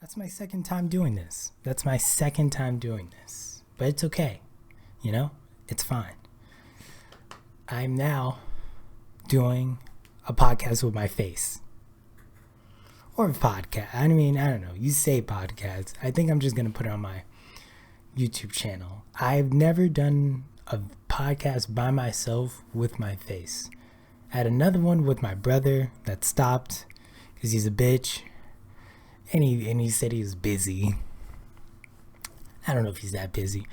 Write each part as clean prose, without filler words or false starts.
That's my second time doing this. But it's okay. You know, it's fine. I'm now doing a podcast with my face. Or a podcast. I mean, I don't know. You say podcast. I think I'm just going to put it on my YouTube channel. I've never done a podcast by myself with my face. I had another one with my brother that stopped because he's a bitch. And he said he was busy. I don't know if he's that busy.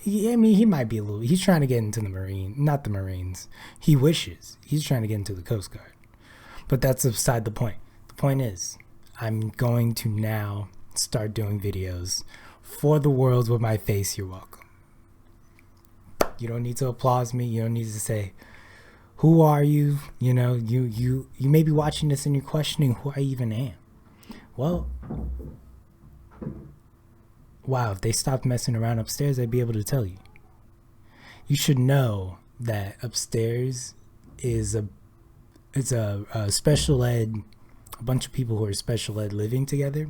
He might be a little. He's trying to get into the not the Marines. He wishes. He's trying to get into the Coast Guard. But that's beside the point. The point is, I'm going to now start doing videos for the world with my face. You're welcome. You don't need to applaud me. You don't need to say, who are you? You know, you may be watching this and you're questioning who I even am. Well, wow, if they stopped messing around upstairs, I'd be able to tell you. You should know that upstairs is a special ed, a bunch of people who are special ed living together.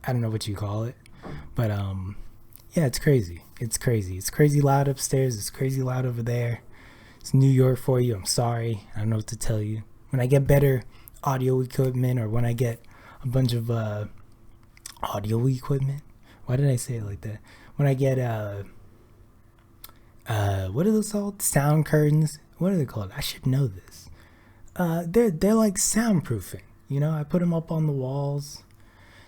I don't know what you call it, but yeah, it's crazy. It's crazy loud upstairs. It's crazy loud over there. It's New York for you. I'm sorry. I don't know what to tell you. When I get better audio equipment, or when I get a bunch of audio equipment. Why did I say it like that? When I get what are those called? Sound curtains. What are they called? I should know this. They're like soundproofing. You know, I put them up on the walls.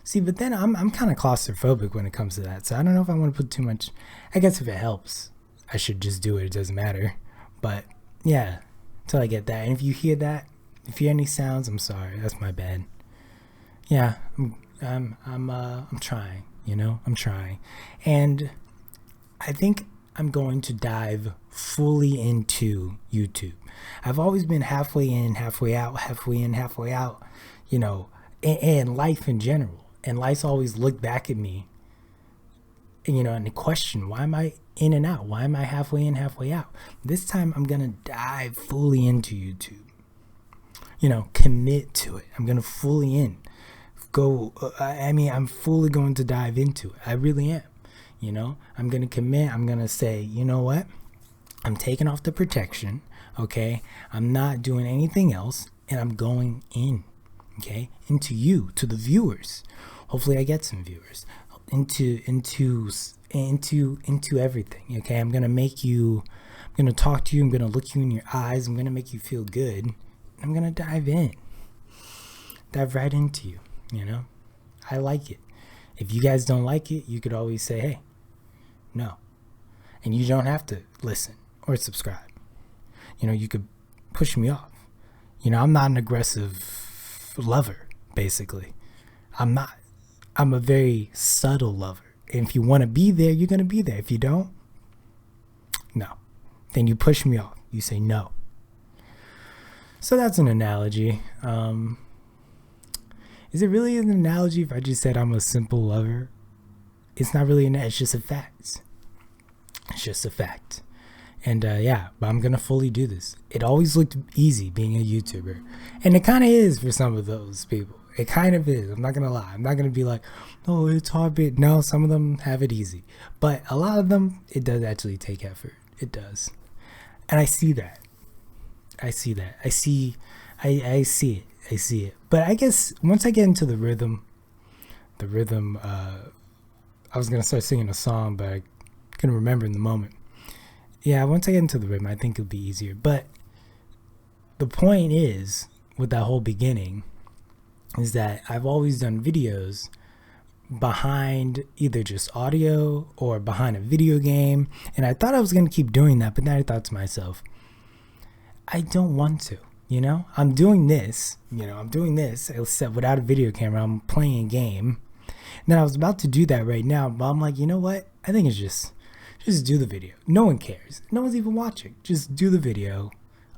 See, but then I'm kind of claustrophobic when it comes to that. So I don't know if I want to put too much. I guess if it helps, I should just do it. It doesn't matter. But yeah, until I get that. And if you hear that, if you hear any sounds, I'm sorry. That's my bad. Yeah, I'm trying, you know, I'm trying. And I think I'm going to dive fully into YouTube. I've always been halfway in, halfway out, halfway in, halfway out, you know, and life in general. And life's always looked back at me, you know, and question, why am I in and out? Why am I halfway in, halfway out? This time I'm going to dive fully into YouTube, you know, commit to it. I'm going to fully in. I'm fully going to dive into it. I really am. You know, I'm going to commit. I'm going to say, you know what? I'm taking off the protection. Okay. I'm not doing anything else. And I'm going in. Okay. Into you, to the viewers. Hopefully I get some viewers into everything. Okay. I'm going to talk to you. I'm going to look you in your eyes. I'm going to make you feel good. I'm going to dive right into you. You know, I like it. If you guys don't like it, you could always say, hey, no. And you don't have to listen or subscribe. You know, you could push me off. You know, I'm not an aggressive lover, basically. I'm not. I'm a very subtle lover. And if you want to be there, you're going to be there. If you don't, no. Then you push me off. You say no. So that's an analogy. Is it really an analogy if I just said I'm a simple lover? It's not really it's just a fact. It's just a fact. And yeah, but I'm going to fully do this. It always looked easy being a YouTuber. And it kind of is for some of those people. It kind of is. I'm not going to lie. I'm not going to be like, oh, it's hard. But no, some of them have it easy. But a lot of them, it does actually take effort. It does. And I see that. I see it. But I guess once I get into the rhythm, I was going to start singing a song, but I couldn't remember in the moment. Yeah, once I get into the rhythm, I think it'll be easier. But the point is, with that whole beginning, is that I've always done videos behind either just audio or behind a video game. And I thought I was going to keep doing that, but then I thought to myself, I don't want to. You know, I'm doing this, except without a video camera. I'm playing a game. And then I was about to do that right now, but I'm like, you know what? I think it's just do the video. No one cares. No one's even watching. Just do the video,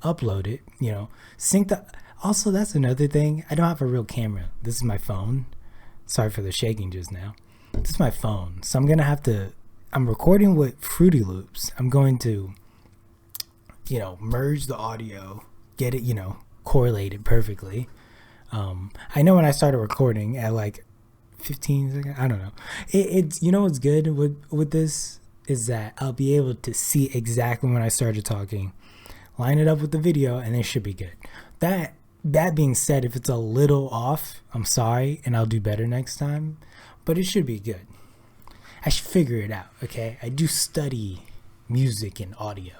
upload it, you know, sync the. Also, that's another thing. I don't have a real camera. This is my phone. Sorry for the shaking just now. This is my phone. So I'm recording with Fruity Loops. I'm going to, you know, merge the audio, get it, you know, correlated perfectly. I know when I started recording at like 15 seconds. I don't know. It's you know what's good with this is that I'll be able to see exactly when I started talking, line it up with the video, and it should be good. That being said, if it's a little off, I'm sorry, and I'll do better next time. But it should be good. I should figure it out. Okay, I do study music and audio,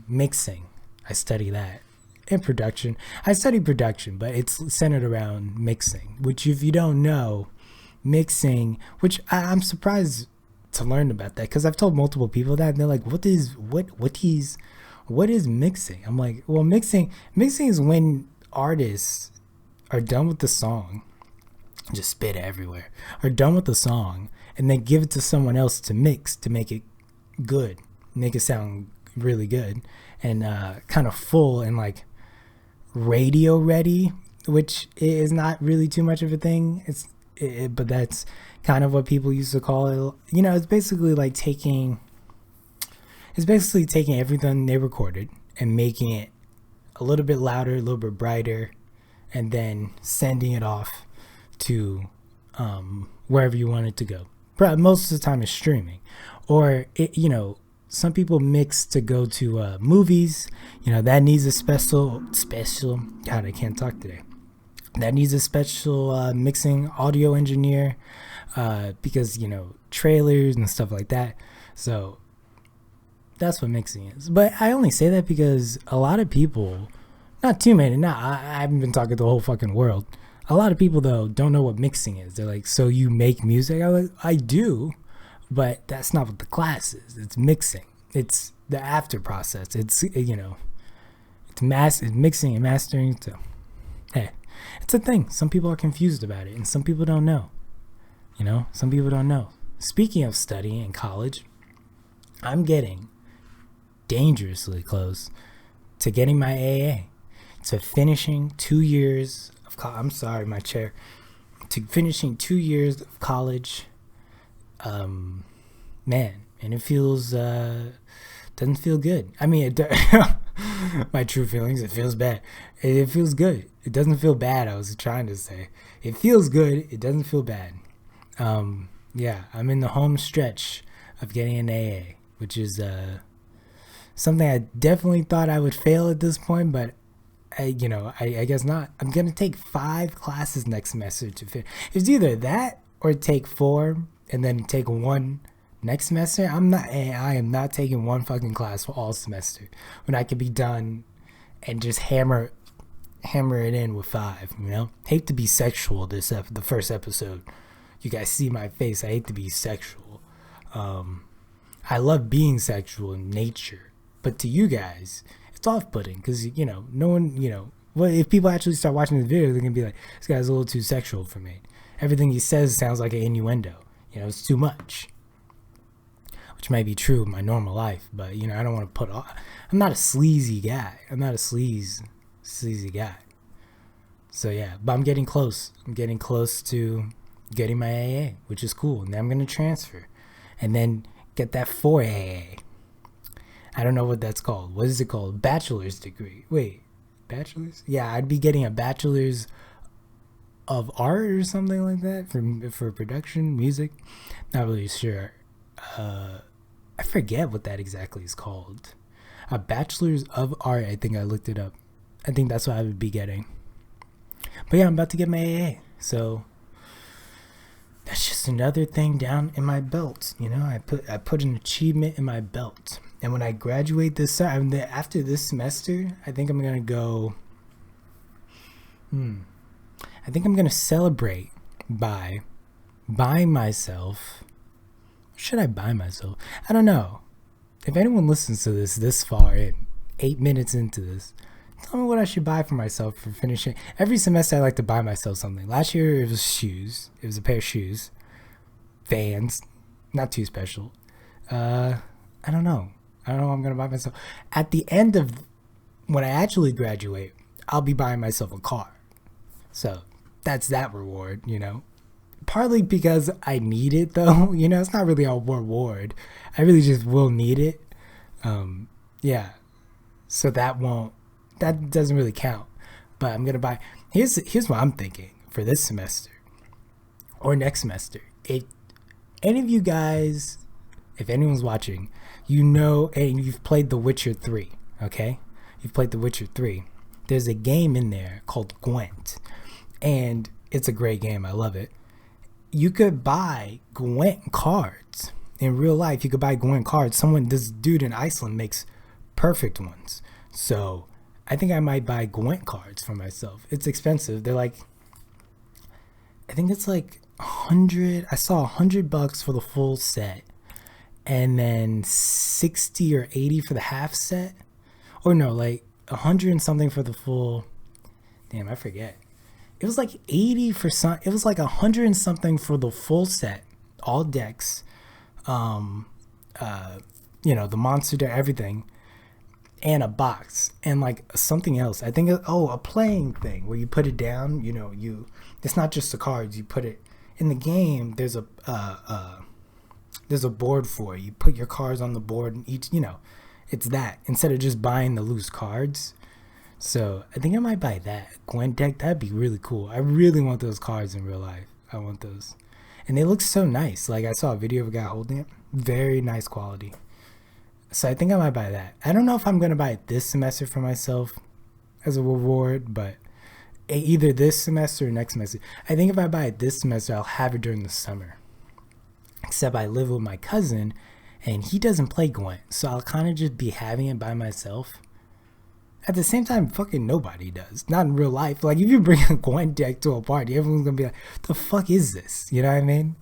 mixing. I study that. And production. I study production, but it's centered around mixing, which if you don't know, mixing, which I'm surprised to learn about that because I've told multiple people that and they're like, what is mixing? I'm like, well, mixing is when artists are done with the song, just spit everywhere, are done with the song and then give it to someone else to mix to make it good, make it sound really good and kind of full and like radio ready, which is not really too much of a thing. But that's kind of what people used to call it. You know, it's basically taking everything they recorded and making it a little bit louder, a little bit brighter, and then sending it off to wherever you want it to go. But most of the time it's streaming, or some people mix to go to movies. That needs a special. God, I can't talk today. That needs a special mixing audio engineer because trailers and stuff like that. So that's what mixing is. But I only say that because a lot of people, not too many. I haven't been talking to the whole fucking world. A lot of people though don't know what mixing is. They're like, so you make music? I'm like, I do. But that's not what the class is. It's mixing. It's the after process. It's it's mixing and mastering. So, hey, it's a thing. Some people are confused about it, and some people don't know. Some people don't know. Speaking of studying in college, I'm getting dangerously close to getting my AA, to finishing 2 years of I'm sorry, my chair. To finishing 2 years of college. Man, and it feels doesn't feel good. I mean, my true feelings, it feels bad. It feels good. It doesn't feel bad. I was trying to say it feels good. It doesn't feel bad. Yeah, I'm in the home stretch of getting an AA, which is something I definitely thought I would fail at this point, but I guess not. I'm gonna take 5 classes next semester to fit. It's either that or take 4 and then take 1 next semester. I am not taking 1 fucking class for all semester when I could be done and just hammer it in with 5. Hate to be sexual the first episode. You guys see my face. I hate to be sexual. I love being sexual in nature, but to you guys it's off-putting because no one well, if people actually start watching this video, they're gonna be like, this guy's a little too sexual for me. Everything he says sounds like an innuendo. It's too much, which might be true in my normal life, but I don't want to I'm not a sleazy guy. I'm not a sleazy guy. So yeah, but I'm getting close. I'm getting close to getting my AA, which is cool. And then I'm going to transfer and then get that 4 AA. I don't know what that's called. What is it called? Bachelor's degree. Wait, bachelor's? Yeah, I'd be getting a bachelor's of art or something like that for production, music. Not really sure. I forget what that exactly is called. A bachelor's of art. I think I looked it up. I think that's what I would be getting. But yeah, I'm about to get my AA. So that's just another thing down in my belt. I put an achievement in my belt. And when I graduate after this semester, I think I'm gonna go. I think I'm gonna celebrate by buying myself. Should I buy myself? I don't know. If anyone listens to this far, 8 minutes into this, tell me what I should buy for myself for finishing. Every semester I like to buy myself something. Last year it was shoes. It was a pair of shoes. Vans. Not too special. I don't know. I don't know what I'm going to buy myself. At the end of when I actually graduate, I'll be buying myself a car. So that's that reward, Partly because I need it though. It's not really a reward. I really just will need it. Yeah. So that doesn't really count. But I'm going to buy. Here's what I'm thinking for this semester. or next semester. If any of you guys, if anyone's watching, you know, and you've played The Witcher 3, okay? You've played The Witcher 3. There's a game in there called Gwent, and it's a great game. I love it. You could buy Gwent cards in real life. You could buy Gwent cards. This dude in Iceland makes perfect ones. So I think I might buy Gwent cards for myself. It's expensive. They're like, I think it's like 100. I saw $100 for the full set, and then 60 or 80 for the half set. Or no, like 100 and something for the full. Damn, I forget. It was like 80 for some. It was like 100 and something for the full set, all decks. The monster deck, everything, and a box, and like something else. I think a playing thing where you put it down. It's not just the cards. You put it in the game. There's a board for it. You put your cards on the board, and each, it's that instead of just buying the loose cards. So I think I might buy that Gwent deck. That'd be really cool. I really want those cards in real life. I want those. And they look so nice. Like, I saw a video of a guy holding it. Very nice quality. So I think I might buy that. I don't know if I'm going to buy it this semester for myself as a reward, but either this semester or next semester. I think if I buy it this semester, I'll have it during the summer. Except I live with my cousin, and he doesn't play Gwent. So I'll kind of just be having it by myself. At the same time, fucking nobody does. Not in real life. Like, if you bring a Gwent deck to a party, everyone's gonna be like, the fuck is this? You know what I mean?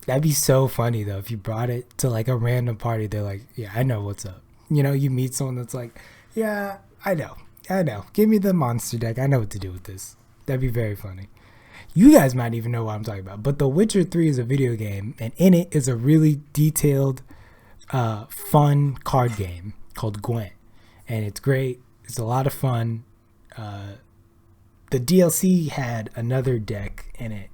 That'd be so funny, though, if you brought it to, like, a random party. They're like, yeah, I know what's up. You meet someone that's like, yeah, I know. Give me the monster deck. I know what to do with this. That'd be very funny. You guys might even know what I'm talking about. But The Witcher 3 is a video game, and in it is a really detailed, fun card game called Gwent. And it's great. It's a lot of fun. The DLC had another deck in it.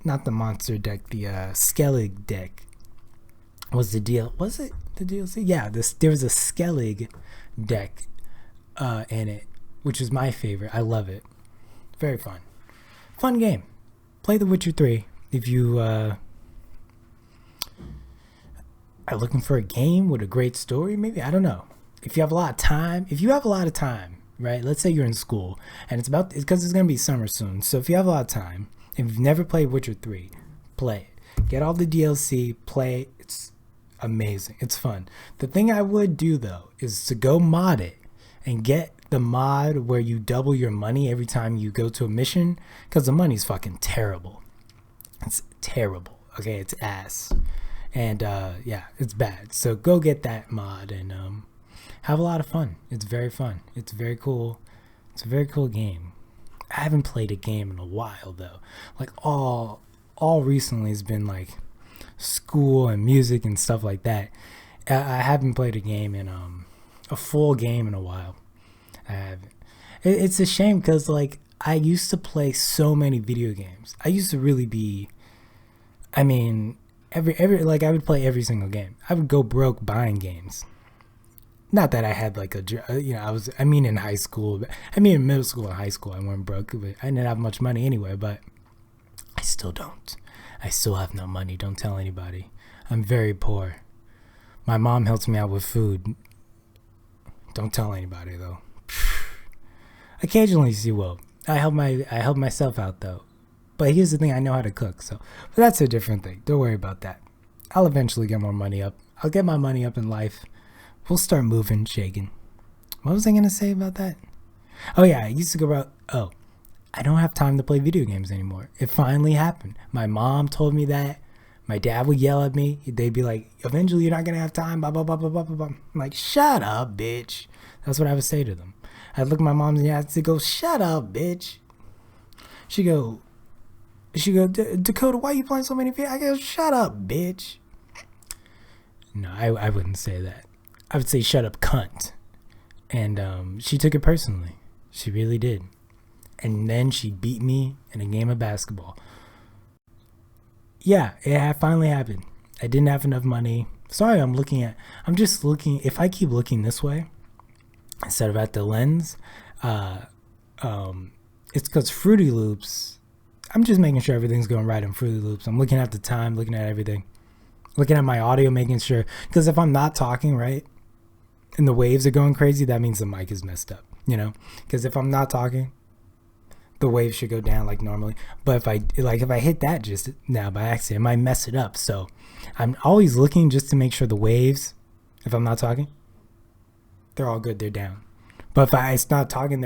Not the monster deck, the Skellig deck. Was it the DLC? Yeah, there was a Skellig deck in it, which is my favorite. I love it. Very fun. Fun game. Play The Witcher 3 if you are looking for a game with a great story, maybe. I don't know. If you have a lot of time, right? Let's say you're in school, and it's because it's going to be summer soon. So if you have a lot of time, if you've never played Witcher 3, play it. Get all the DLC, play it. It's amazing. It's fun. The thing I would do, though, is to go mod it and get the mod where you double your money every time you go to a mission, because the money's fucking terrible. It's terrible. Okay, it's ass. And yeah, it's bad. So go get that mod and have a lot of fun. It's very fun. It's very cool. It's a very cool game. I haven't played a game in a while, though. Like, all recently has been like school and music and stuff like that. I haven't played a game in a full game in a while. I haven't. It's a shame because, like, I used to play so many video games. I used to really be, I mean, every like, I would play every single game. I would go broke buying games. Not that I had like in high school, in middle school and high school, I went broke, but I didn't have much money anyway, but I still don't. I still have no money. Don't tell anybody. I'm very poor. My mom helps me out with food. Don't tell anybody, though. Occasionally she will. I help myself out, though. But here's the thing, I know how to cook, but that's a different thing. Don't worry about that. I'll eventually get more money up. I'll get my money up in life. We'll start moving, shaking. What was I going to say about that? Oh, yeah, I used to go about, I don't have time to play video games anymore. It finally happened. My mom told me that. My dad would yell at me. They'd be like, eventually you're not going to have time, blah, blah, blah, blah, blah, blah. I'm like, shut up, bitch. That's what I would say to them. I'd look at my mom in the eyes and go, shut up, bitch. She go, Dakota, why are you playing so many video? I go, shut up, bitch. No, I wouldn't say that. I would say, shut up, cunt. And she took it personally. She really did. And then she beat me in a game of basketball. Yeah, it finally happened. I didn't have enough money. Sorry, I'm just looking. If I keep looking this way, instead of at the lens, it's because Fruity Loops, I'm just making sure everything's going right in Fruity Loops. I'm looking at the time, looking at everything, looking at my audio, making sure. Because if I'm not talking right and the waves are going crazy, that means the mic is messed up, you know? Because if I'm not talking, the waves should go down like normally. But if I hit that just now by accident, it might mess it up. So I'm always looking just to make sure the waves, if I'm not talking, they're all good, they're down. But if I start talking,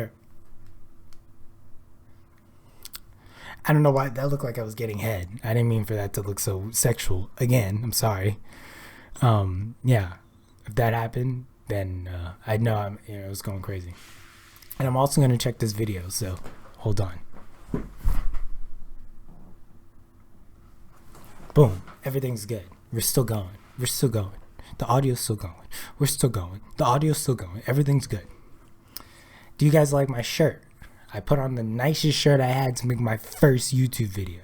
I don't know why that looked like I was getting head. I didn't mean for that to look so sexual. Again, I'm sorry. Yeah, if that happened, then I know it was going crazy. And I'm also gonna check this video. So hold on. Boom. Everything's good. We're still going. We're still going. The audio's still going. We're still going. The audio's still going. Everything's good. Do you guys like my shirt? I put on the nicest shirt I had to make my first YouTube video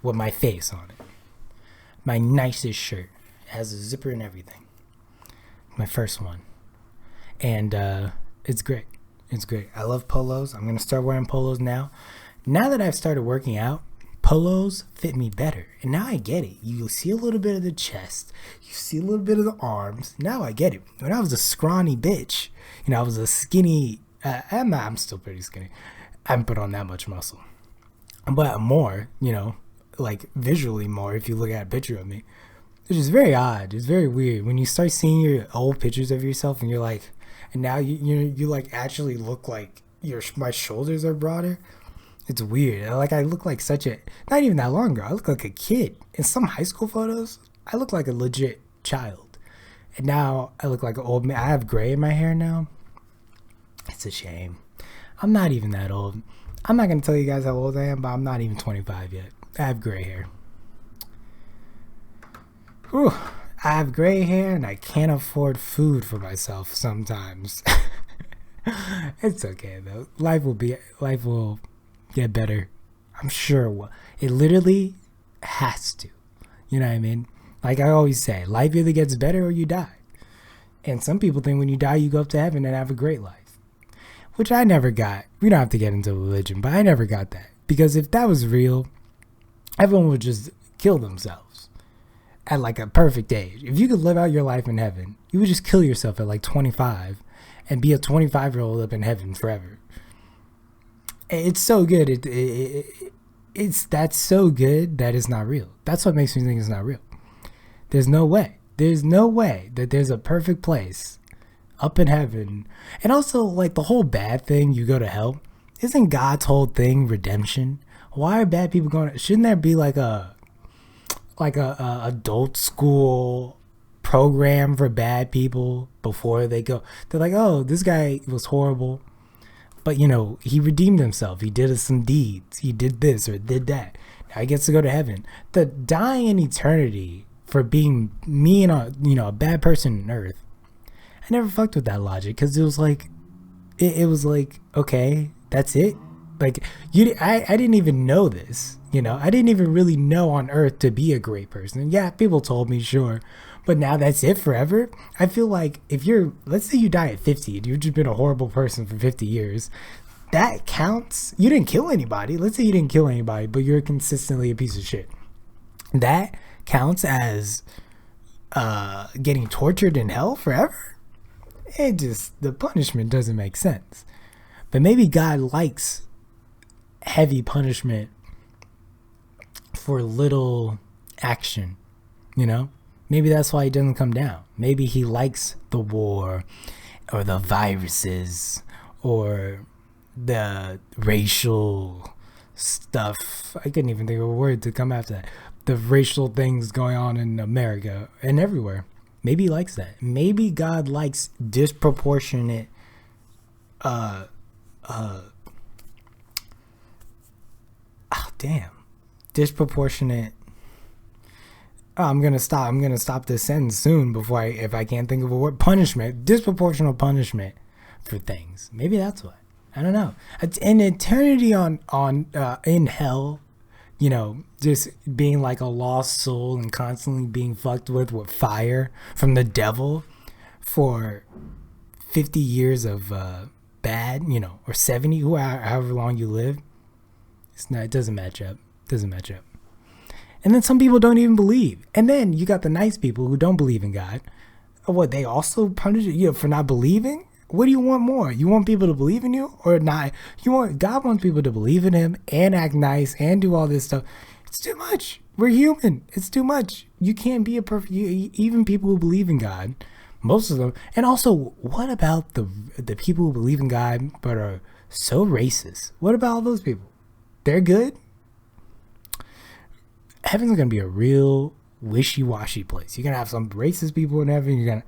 with my face on it. My nicest shirt. It has a zipper and everything. My first one. And it's great. It's great. I love polos. I'm going to start wearing polos now. Now that I've started working out, polos fit me better. And now I get it. You see a little bit of the chest. You see a little bit of the arms. Now I get it. When I was a scrawny bitch, I was a skinny... I'm still pretty skinny. I haven't put on that much muscle. But more, like visually more if you look at a picture of me. Which is very odd. It's very weird. When you start seeing your old pictures of yourself and you're like... And now you like actually look like my shoulders are broader. It's weird. I look like not even that long ago. I look like a kid. In some high school photos, I look like a legit child. And now I look like an old man. I have gray in my hair now. It's a shame. I'm not even that old. I'm not going to tell you guys how old I am, but I'm not even 25 yet. I have gray hair. Whew. I have gray hair and I can't afford food for myself sometimes. It's okay though. Life will get better. I'm sure it literally has to. You know what I mean? Like I always say, life either gets better or you die. And some people think when you die, you go up to heaven and have a great life, which I never got. We don't have to get into religion, but I never got that. Because if that was real, everyone would just kill themselves at like a perfect age. If you could live out your life in heaven, you would just kill yourself at like 25 and be a 25-year-old up in heaven forever. It's so good. That's so good that it's not real. That's what makes me think it's not real. There's no way. There's no way that there's a perfect place up in heaven. And also, like, the whole bad thing, you go to hell. Isn't God's whole thing redemption? Why are bad people going to... Shouldn't there be like a adult school program for bad people before they go? They're like, oh, this guy was horrible, but he redeemed himself. He did some deeds. He did this or did that. Now he gets to go to heaven. The dying in eternity for being mean, a bad person on earth. I never fucked with that logic because it was like, okay, that's it. Like I didn't even know this. I didn't even really know on earth to be a great person. Yeah, people told me, sure. But now that's it forever? I feel like let's say you die at 50 and you've just been a horrible person for 50 years. That counts. You didn't kill anybody. Let's say you didn't kill anybody, but you're consistently a piece of shit. That counts as getting tortured in hell forever? The punishment doesn't make sense. But maybe God likes heavy punishment for little action, Maybe that's why he doesn't come down. Maybe he likes the war or the viruses or the racial stuff. I couldn't even think of a word to come after that. The racial things going on in America and everywhere. Maybe he likes that. Maybe God likes disproportionate disproportionate. I'm gonna stop this sentence soon if I can't think of a word. Punishment, disproportional punishment for things. Maybe that's what. I don't know. An eternity in hell, just being like a lost soul and constantly being fucked with fire from the devil for 50 years of bad, or 70, however long you live. It's not. It doesn't match up. Doesn't match up. And then some people don't even believe. And then you got the nice people who don't believe in God. What, they also punish you for not believing? What do you want more? You want people to believe in you or not? God wants people to believe in him and act nice and do all this stuff. It's too much. We're human. It's too much. You can't be a perfect, even people who believe in God, most of them. And also, what about the people who believe in God but are so racist? What about all those people? They're good? Heaven's going to be a real wishy-washy place. You're going to have some racist people in heaven. You're going to.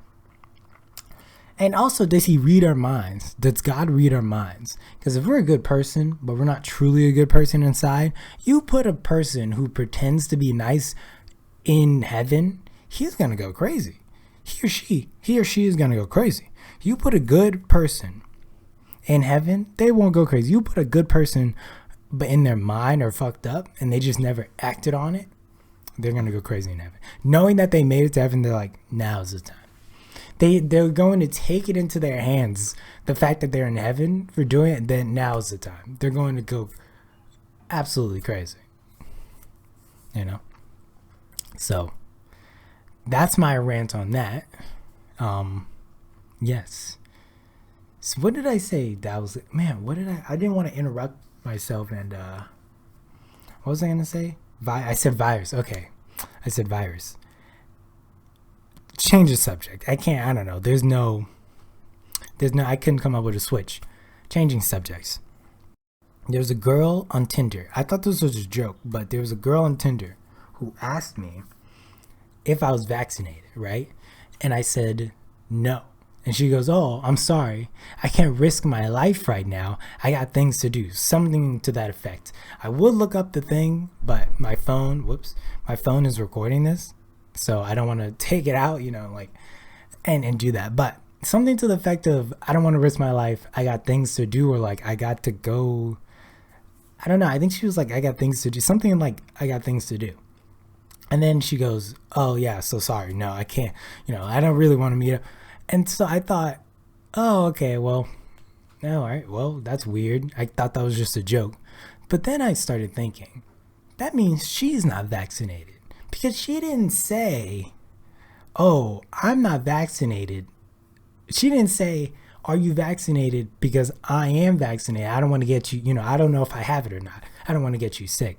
And also, does he read our minds? Does God read our minds? Because if we're a good person, but we're not truly a good person inside, you put a person who pretends to be nice in heaven, he's going to go crazy. He or she is going to go crazy. You put a good person in heaven, they won't go crazy. You put a good person, but in their mind are fucked up, and they just never acted on it, they're going to go crazy in heaven. Knowing that they made it to heaven, they're like, now's the time. They're going to take it into their hands, the fact that they're in heaven for doing it, then now's the time. They're going to go absolutely crazy. You know? So, that's my rant on that. Yes. So what did I say? That was, man, what did I didn't want to interrupt myself and, what was I going to say? I said virus. Okay. I said virus. Change the subject. I don't know. There's no, I couldn't come up with a switch. Changing subjects. There's a girl on Tinder. I thought this was a joke, but there was a girl on Tinder who asked me if I was vaccinated, right? And I said no. And she goes, oh, I'm sorry. I can't risk my life right now. I got things to do. Something to that effect. I would look up the thing, but my phone is recording this. So I don't want to take it out, and do that. But something to the effect of, I don't want to risk my life. I got things to do, or like, I got to go. I don't know. I think she was like, I got things to do. Something like, I got things to do. And then she goes, oh yeah, so sorry. No, I can't, I don't really want to meet up. And so I thought, oh, okay, well, all right. Well, that's weird. I thought that was just a joke. But then I started thinking, that means she's not vaccinated. Because she didn't say, oh, I'm not vaccinated. She didn't say, are you vaccinated? Because I am vaccinated. I don't want to get you, I don't know if I have it or not. I don't want to get you sick.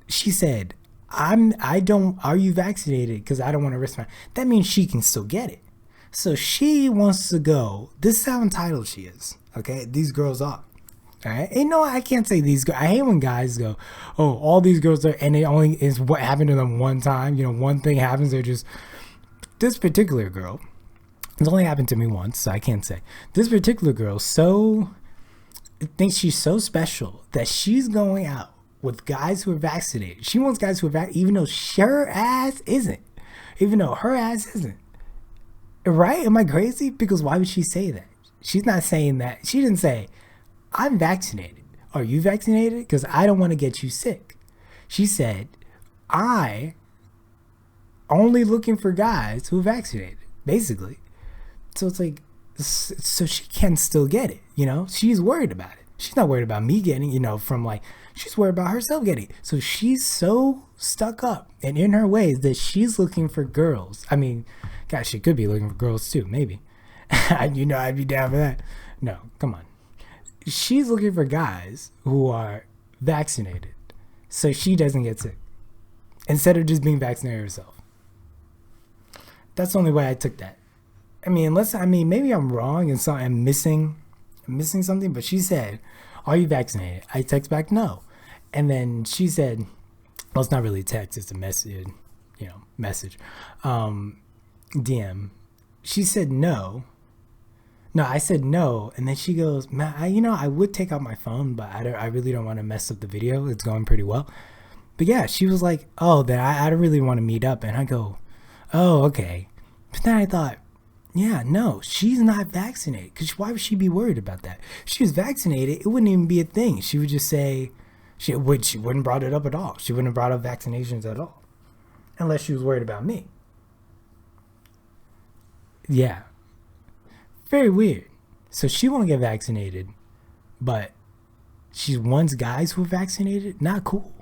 She said, are you vaccinated? Because I don't want to risk that means she can still get it. So she wants to go. This is how entitled she is. Okay. These girls are. All right. And no, I can't say these girls. I hate when guys go, oh, all these girls are, and it only is what happened to them one time. One thing happens. They're just, this particular girl, it's only happened to me once, so I can't say. This particular girl thinks she's so special that she's going out with guys who are vaccinated. She wants guys who are vaccinated, even though her ass isn't. Right? Am I crazy? Because why would she say that? She's not saying that. She didn't say, I'm vaccinated. Are you vaccinated? Because I don't want to get you sick. She said, I only looking for guys who are vaccinated, basically. So it's like, so she can still get it, She's worried about it. She's not worried about me getting, she's worried about herself getting it. So she's so stuck up and in her ways that she's looking for girls. I mean, gosh, she could be looking for girls too, maybe. I'd be down for that. No, come on. She's looking for guys who are vaccinated so she doesn't get sick instead of just being vaccinated herself. That's the only way I took that. Maybe I'm wrong and so I'm missing something, but she said, are you vaccinated? I text back, no. And then she said, well, it's not really text, it's a message, DM. She said no. No, I said no, and then she goes, man, I would take out my phone, but I really don't want to mess up the video. It's going pretty well. But yeah, she was like, oh, then I don't really want to meet up. And I go, oh, okay. But then I thought, yeah, no, she's not vaccinated. Because why would she be worried about that? If she was vaccinated, it wouldn't even be a thing. She would just say, she wouldn't brought it up at all. She wouldn't have brought up vaccinations at all. Unless she was worried about me. Yeah. Very weird. So she won't get vaccinated, but She wants guys who are vaccinated. Not cool.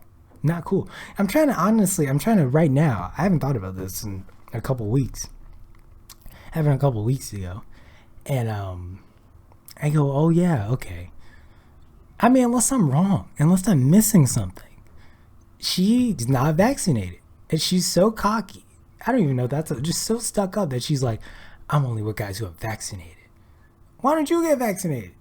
Not cool. I'm trying to right now. I haven't thought about this in a couple weeks. Having a couple weeks ago. And I go, oh yeah, okay. I mean, unless I'm wrong, unless I'm missing something. She's not vaccinated. And she's so cocky. I don't even know, just so stuck up that she's like, I'm only with guys who are vaccinated. Why don't you get vaccinated?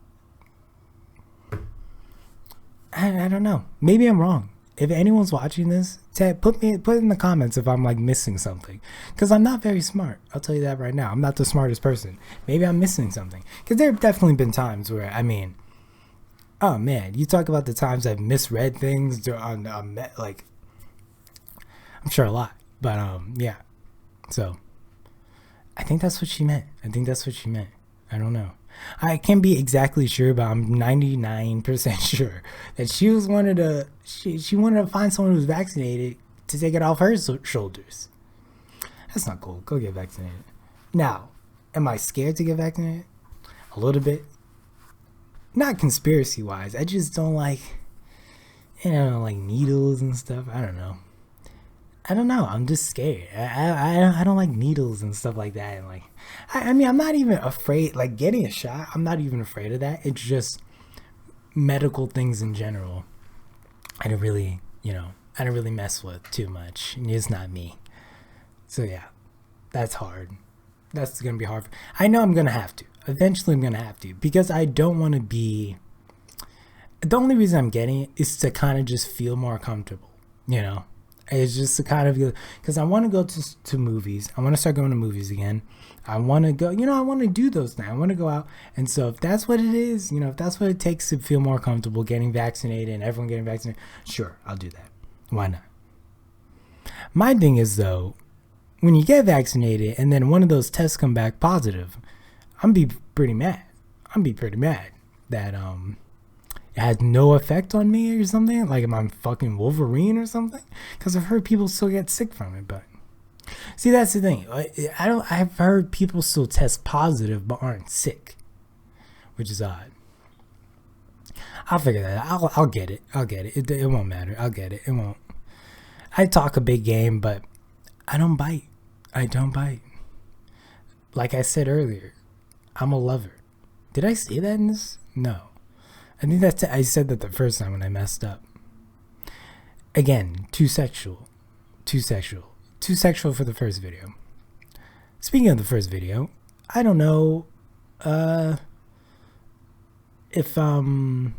I don't know. Maybe I'm wrong. If anyone's watching this, put in the comments if I'm like missing something. Because I'm not very smart. I'll tell you that right now. I'm not the smartest person. Maybe I'm missing something. Because there have definitely been times where, I mean, oh man, you talk about the times I've misread things on like, I'm sure a lot. But yeah. So I think that's what she meant. I don't know. I can't be exactly sure, but I'm 99% sure that she wanted to find someone who's vaccinated to take it off her shoulders. That's not cool. Go get vaccinated. Now, am I scared to get vaccinated? A little bit. Not conspiracy wise. I just don't like, like needles and stuff. I don't know. I'm just scared. I don't like needles and stuff like that. And like, I mean, I'm not even afraid, like getting a shot. I'm not even afraid of that. It's just medical things in general. I don't really mess with too much. It's not me. So yeah, that's hard. That's going to be hard. I know I'm going to have to. Eventually I'm going to have to, because I don't want to be, the only reason I'm getting it is to kind of just feel more comfortable, It's just to kind of, because I want to go to movies. I want to start going to movies again. I want to go, I want to do those things. I want to go out. And so if that's what it is, if that's what it takes to feel more comfortable getting vaccinated and everyone getting vaccinated, sure, I'll do that. Why not? My thing is, though, when you get vaccinated and then one of those tests come back positive, I'm be pretty mad. That it has no effect on me or something. Like, am I fucking Wolverine or something? Because I've heard people still get sick from it. But see, that's the thing. I've heard people still test positive but aren't sick, which is odd. I'll figure that out. I'll get it. It won't matter. I'll get it. It won't. I talk a big game, but I don't bite. Like I said earlier, I'm a lover. Did I say that in this? No. I think I said that the first time when I messed up. Again, too sexual for the first video. Speaking of the first video, I don't know if I'm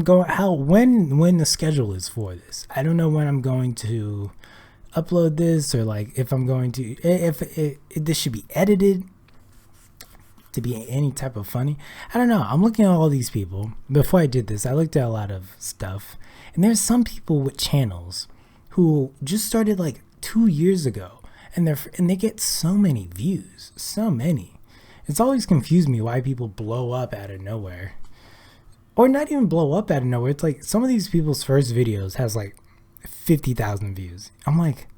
going when the schedule is for this. I don't know when I'm going to upload this, or like if I'm going to if this should be edited to be any type of funny. I don't know. I'm looking at all these people. Before I did this, I looked at a lot of stuff, and there's some people with channels who just started like 2 years ago, and they get so many views, so many. It's always confused me why people blow up out of nowhere, or not even blow up out of nowhere. It's like some of these people's first videos has like 50,000 views. I'm like,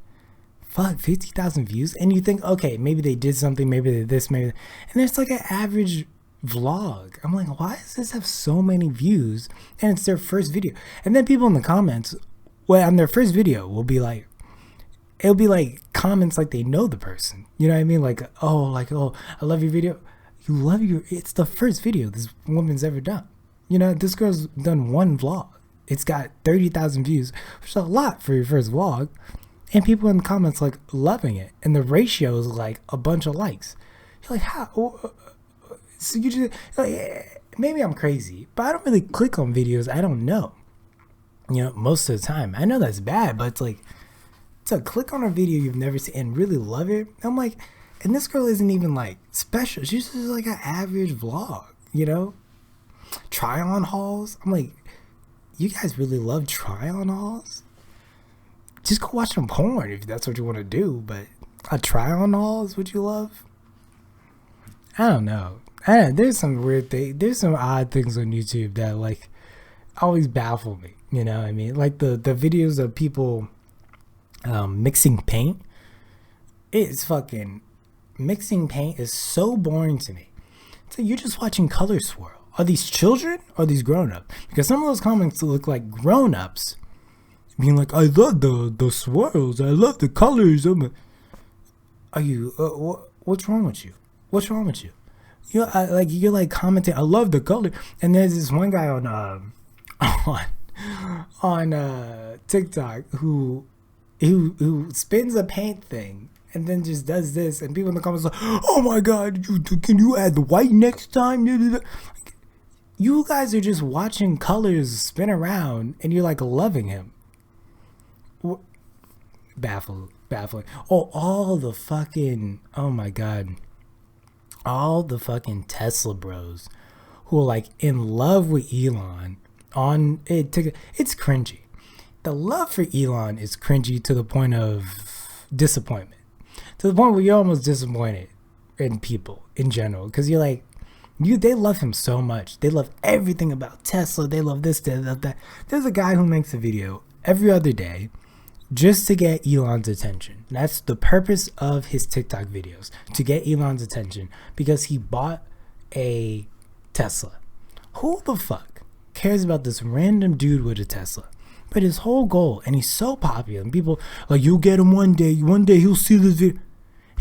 fuck, 50,000 views? And you think, okay, maybe they did something, maybe they did this, maybe, and it's like an average vlog. I'm like, why does this have so many views? And it's their first video. And then people in the comments, well, on their first video will be like, it'll be like comments like they know the person. You know what I mean? Like, oh, I love your video. It's the first video this woman's ever done. This girl's done one vlog. It's got 30,000 views, which is a lot for your first vlog. And people in the comments like loving it. And the ratio is like a bunch of likes. You're like, how? So you just, like, maybe I'm crazy, but I don't really click on videos I don't know. Most of the time. I know that's bad, but it's like, to click on a video you've never seen and really love it. I'm like, and this girl isn't even like special. She's just like an average vlog, Try on hauls. I'm like, you guys really love try on hauls? Just go watch some porn if that's what you want to do, but a try on haul is what you love? I don't know. There's some weird thing. There's some odd things on YouTube that like always baffle me. You know what I mean? Like the videos of people mixing paint. It's fucking, mixing paint is so boring to me. So you're just watching color swirl. are these children or are these grown-ups? Because some of those comments look like grown-ups being like, I love the swirls, I love the colors. Are you? What's wrong with you? What's wrong with you? You're like commenting, I love the color. And there's this one guy on TikTok who spins a paint thing and then just does this, and people in the comments are like, oh my god, can you add the white next time? You guys are just watching colors spin around and you're like loving him. Baffling. All the fucking Tesla bros who are like in love with Elon on it. It's cringy. The love for Elon is cringy to the point of disappointment, to the point where you're almost disappointed in people in general, because you're like, they love him so much. They love everything about Tesla. They love this, that. There's a guy who makes a video every other day just to get Elon's attention. That's the purpose of his TikTok videos, to get Elon's attention, because he bought a Tesla. Who the fuck cares about this random dude with a Tesla? But his whole goal, and he's so popular, and people like, you'll get him one day he'll see this video.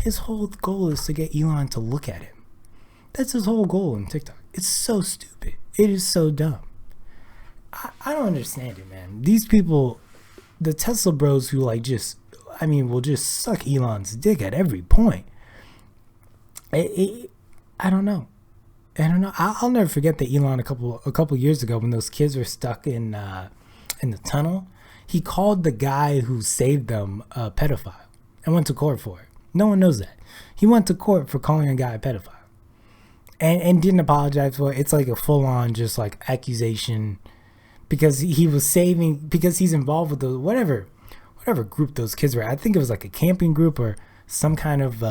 His whole goal is to get Elon to look at him. That's his whole goal in TikTok. It's so stupid. It is so dumb. I don't understand it, man. These people, the Tesla bros who like will just suck Elon's dick at every point. I don't know. I'll never forget that Elon a couple years ago, when those kids were stuck in the tunnel, he called the guy who saved them a pedophile and went to court for it. No one knows that. He went to court for calling a guy a pedophile and didn't apologize for it. It's like a full-on just like accusation, because because he's involved with the whatever group those kids were. I think it was like a camping group or some kind of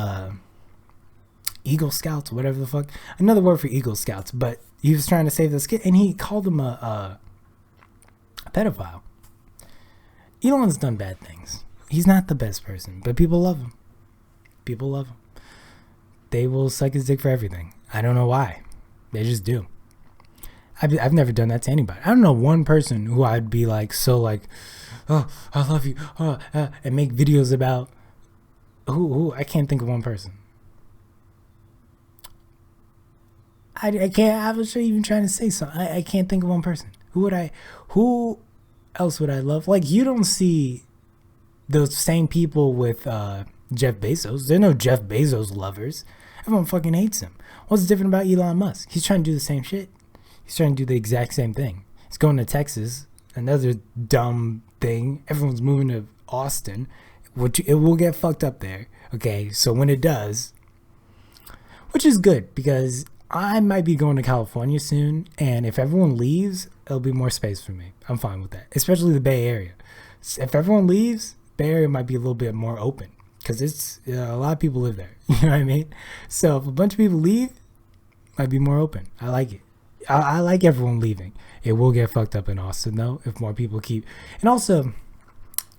Eagle Scouts, whatever the fuck. Another word for Eagle Scouts. But he was trying to save this kid, and he called him a pedophile. Elon's done bad things. He's not the best person, but people love him. People love him. They will suck his dick for everything. I don't know why. They just do. I've never done that to anybody. I don't know one person who I'd be like, so like, oh, I love you, and make videos about. Who? I can't think of one person. I can't. I was even trying to say something. I can't think of one person. Who else would I love? Like, you don't see those same people with Jeff Bezos. There are no Jeff Bezos lovers. Everyone fucking hates him. What's different about Elon Musk? He's trying to do the same shit. He's trying to do the exact same thing. He's going to Texas. Another dumb thing. Everyone's moving to Austin. It will get fucked up there. Okay, so when it does, which is good, because I might be going to California soon, and if everyone leaves, it'll be more space for me. I'm fine with that, especially the Bay Area. If everyone leaves, Bay Area might be a little bit more open, because it's a lot of people live there. You know what I mean? So if a bunch of people leave, might be more open. I like it. I like everyone leaving. It will get fucked up in Austin, though, if more people keep. And also,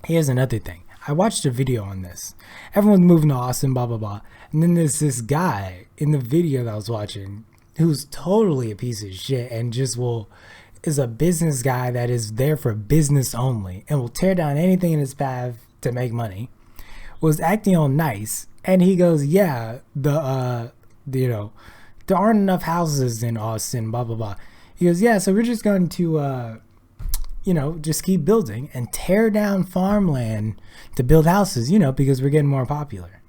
here's another thing. I watched a video on this. Everyone's moving to Austin, blah, blah, blah. And then there's this guy in the video that I was watching who's totally a piece of shit and just is a business guy that is there for business only and will tear down anything in his path to make money. Was acting all nice. And he goes, yeah, there aren't enough houses in Austin, blah, blah, blah. He goes, yeah, so we're just going to, just keep building and tear down farmland to build houses, because we're getting more popular.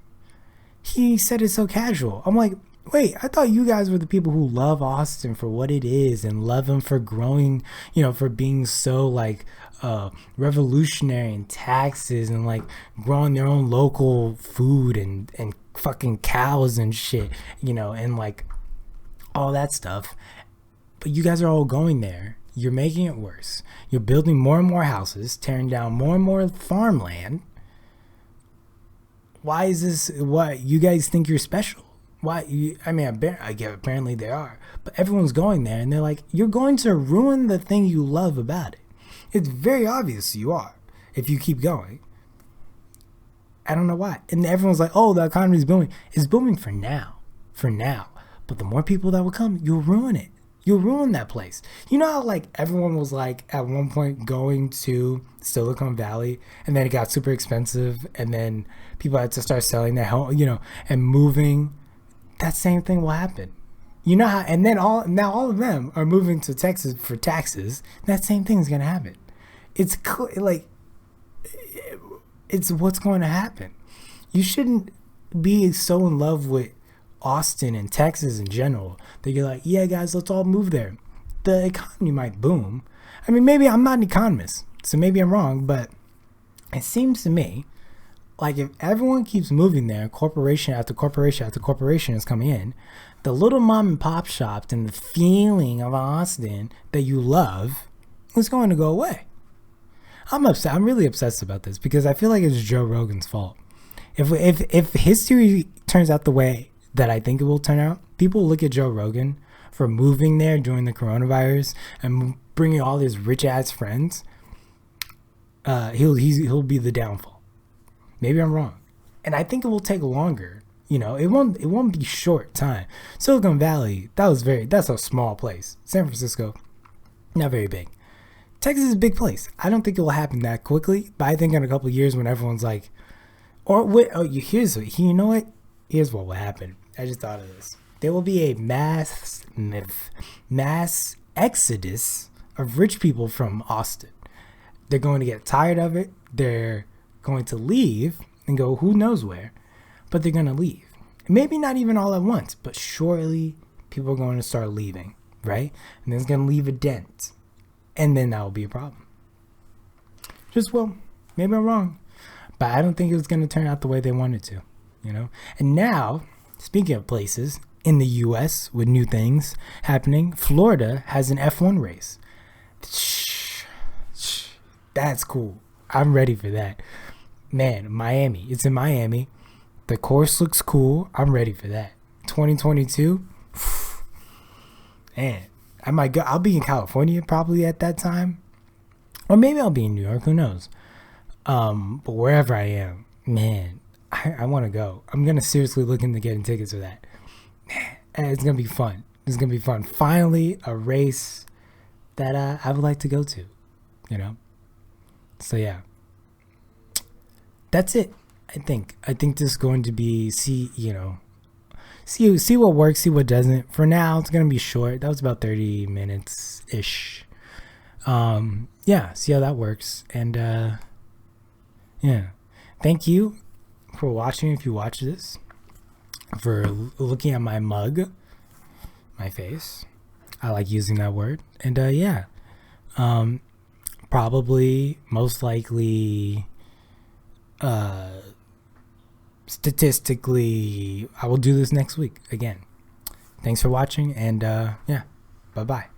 He said it so casual. I'm like, wait, I thought you guys were the people who love Austin for what it is and love them for growing, for being so like revolutionary in taxes and like growing their own local food and fucking cows and shit, and like all that stuff. But you guys are all going there. You're making it worse. You're building more and more houses, tearing down more and more farmland. Why is this? What, you guys think you're special? Why? I get apparently they are, but everyone's going there and they're like, you're going to ruin the thing you love about it. It's very obvious you are if you keep going. I don't know why. And everyone's like, oh, the economy's booming. It's booming for now. But the more people that will come, you'll ruin it. You'll ruin that place. You know how like everyone was like at one point going to Silicon Valley, and then it got super expensive, and then people had to start selling their home, and moving. That same thing will happen. You know how, and then all of them are moving to Texas for taxes. That same thing is gonna happen. It's like it's what's going to happen. You shouldn't be so in love with Austin and Texas in general that you're like, yeah, guys, let's all move there. The economy might boom. I mean, maybe I'm not an economist, so maybe I'm wrong, but it seems to me like if everyone keeps moving there, corporation after corporation after corporation is coming in, the little mom and pop shops and the feeling of Austin that you love is going to go away. I'm upset. I'm really obsessed about this because I feel like it's Joe Rogan's fault. If history turns out the way that I think it will turn out, people look at Joe Rogan for moving there during the coronavirus and bringing all his rich ass friends. He'll be the downfall. Maybe I'm wrong, and I think it will take longer. It won't be short time. Silicon Valley, that's a small place. San Francisco, not very big. Texas is a big place. I don't think it will happen that quickly, but I think in a couple of years when everyone's like, here's what will happen. I just thought of this. There will be a mass exodus of rich people from Austin. They're going to get tired of it. They're going to leave and go who knows where, but they're going to leave. Maybe not even all at once, but surely people are going to start leaving, right? And it's going to leave a dent. And then that will be a problem. Maybe I'm wrong, but I don't think it was going to turn out the way they wanted to, And now, speaking of places in the U.S. with new things happening, Florida has an F1 race. That's cool. I'm ready for that. Man, Miami. It's in Miami. The course looks cool. I'm ready for that. 2022. Man, I might go. I'll be in California probably at that time, or maybe I'll be in New York. Who knows? But wherever I am, man, I want to go. I'm gonna seriously look into getting tickets for that. Man, it's gonna be fun. It's gonna be fun. Finally, a race that I would like to go to. So yeah, that's it. I think this is going to be see what works, see what doesn't. For now, it's gonna be short. That was about 30 minutes ish. Yeah, see how that works. And yeah, thank you for watching. If you watch this, for looking at my mug, my face. I like using that word. And yeah, probably, most likely, statistically, I will do this next week again. Thanks for watching, and yeah, bye-bye.